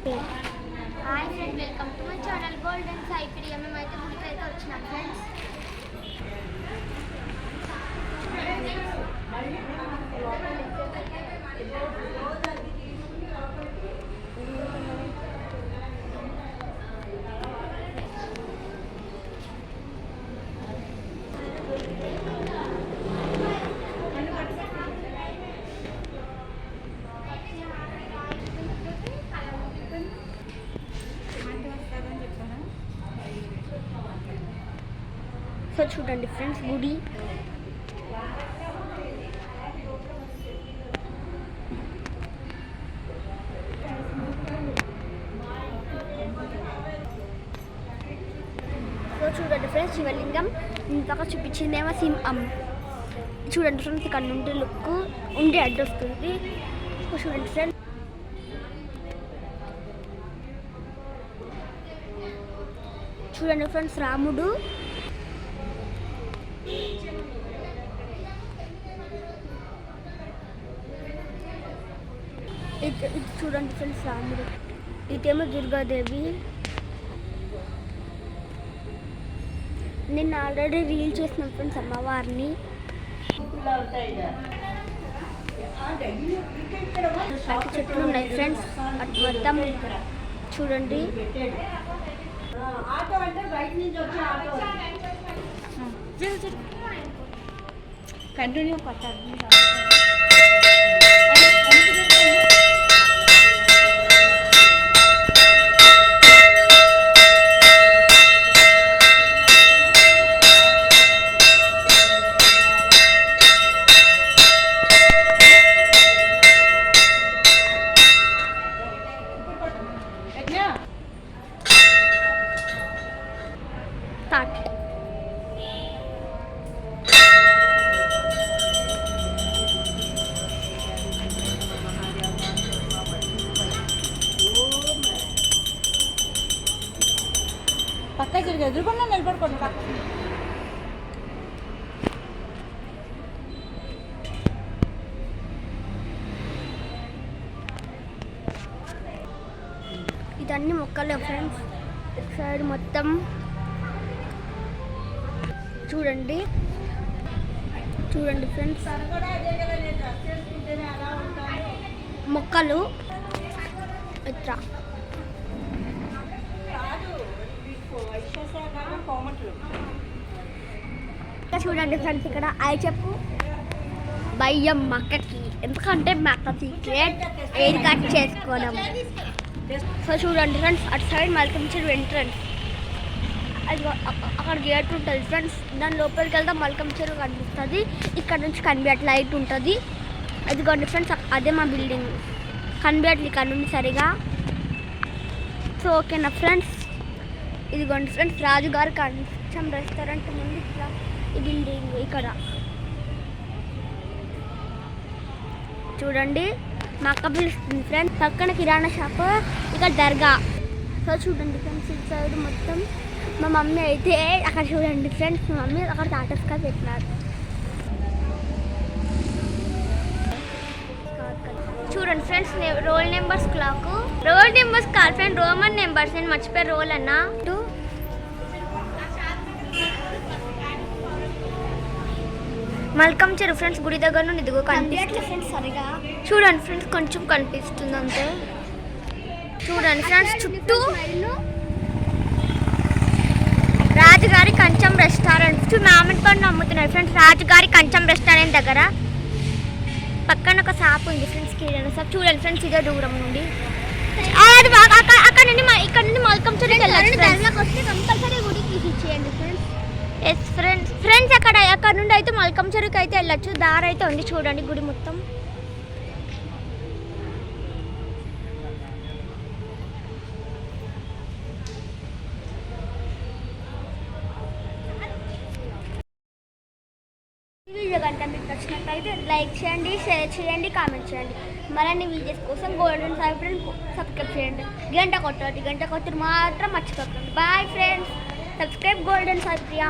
Hi friends, welcome to my channel golden Saipriya. మేమైతే గుడికి అయితే వచ్చినాం ఫ్రెండ్స్. సో చూడండి ఫ్రెండ్స్, గుడి చూడండి ఫ్రెండ్స్, శివలింగం ఇంతగా చూపించిందేమో సింహం. చూడండి ఫ్రెండ్స్, ఇక్కడ నుండి లుక్ ఉండి అడ్డు వస్తుంది. చూడండి ఫ్రెండ్స్, చూడండి ఫ్రెండ్స్, రాముడు. ఇది చూడండి ఫ్రెండ్స్, రాముడు. ఇదేమో దుర్గాదేవి. నేను ఆల్రెడీ రీల్ చేసిన ఫ్రెండ్స్ అమ్మవారిని. చెట్లు ఉన్నాయి ఫ్రెండ్స్, అటు మొత్తం చూడండి. కంటిన్యూ పట్టాలి. పక్క జరిగి ఎదురుకుండా నిలబడుకోండి. ఇదన్నీ మొక్కలే ఫ్రెండ్స్. సైడ్ మొత్తం చూడండి. చూడండి ఫ్రెండ్స్, మొక్కలు ఇట్లా చూడండి ఫ్రెండ్స్. ఇక్కడ అయి చెప్పు భయం మక్కకి, ఎందుకంటే మక్క సీక్రెట్ ఎయిర్ కట్ చేసుకోవడం. సో చూడండి ఫ్రెండ్స్, అటు సైడ్ మల్కమ్ చెరువు ఎంట్రన్స్. అది అక్కడ గేట్ ఉంటుంది ఫ్రెండ్స్. దాని లోపలికి వెళ్తే మల్కమ్ చెరువు కనిపిస్తుంది. ఇక్కడ నుంచి కనిపించట్ లైట్ ఉంటుంది. అదిగోండి ఫ్రెండ్స్, అదే మా బిల్డింగ్. కనిపించట్లే ఇక్కడ నుండి సరిగా. సో ఓకేనా ఫ్రెండ్స్, ఇదిగోండి ఫ్రెండ్స్, రాజుగారి కంచం రెస్టారెంట్ ముందు ఇట్లా ఈ బిల్డింగ్. ఇక్కడ చూడండి, మా అక్క పిలుస్తుంది ఫ్రెండ్స్. పక్కన కిరాణా షాప్, ఇక్కడ దర్గా. సో చూడండి ఫ్రెండ్స్, ఇటు సైడ్ మొత్తం మా మమ్మీ అయితే అక్కడ చూడండి ఫ్రెండ్స్, మా మమ్మీ అక్కడ టాటస్గా పెట్టినారు. చూడండి friends, role numbers clock. Role numbers కాదు ఫ్రెండ్, రోమన్ నెంబర్స్. నేను మర్చిపోయి రోల్ అన్నా. మల్కమ్ చెరువు ఫ్రెండ్స్, గుడి దగ్గర నుండి ఇదిగో కనిపిస్తుంది ఫ్రెండ్స్. సరిగా చూడండి ఫ్రెండ్స్, కొంచెం కనిపిస్తుంది అంతే. చూడండి ఫ్రెండ్స్, చుట్టూ రాజుగారి కంచం రెస్టారెంట్. మామిడి పండు అమ్ముతున్నారు ఫ్రెండ్స్, రాజుగారి కంచం రెస్టారెంట్ దగ్గర. పక్కన ఒక షాప్ ఉంది ఫ్రెండ్స్, కిరాణా షాప్. చూడండి ఫ్రెండ్స్, ఇదే దూరం నుండి. అక్కడ నుండి ఇక్కడ నుండి మల్కమ్ చెరువుకి వెళ్ళాలి. కంపల్సరీ గుడికి తీసిచ్చేయండి ఫ్రెండ్స్. Yes friends. ఫ్రెండ్స్, అక్కడ నుండి అయితే మల్కమ్ చెరువుకి అయితే వెళ్ళచ్చు. దారి అయితే ఉంది చూడండి, గుడి మొత్తం. వీడియో కనుక మీకు నచ్చినట్లయితే లైక్ చేయండి, షేర్ చేయండి, కామెంట్ చేయండి. మరిన్ని వీడియోస్ కోసం గోల్డెన్ సైప్రియా సబ్స్క్రైబ్ చేయండి. గంట కొట్టండి మాత్రం మర్చిపోకండి. Bye friends, subscribe golden సైప్రియా.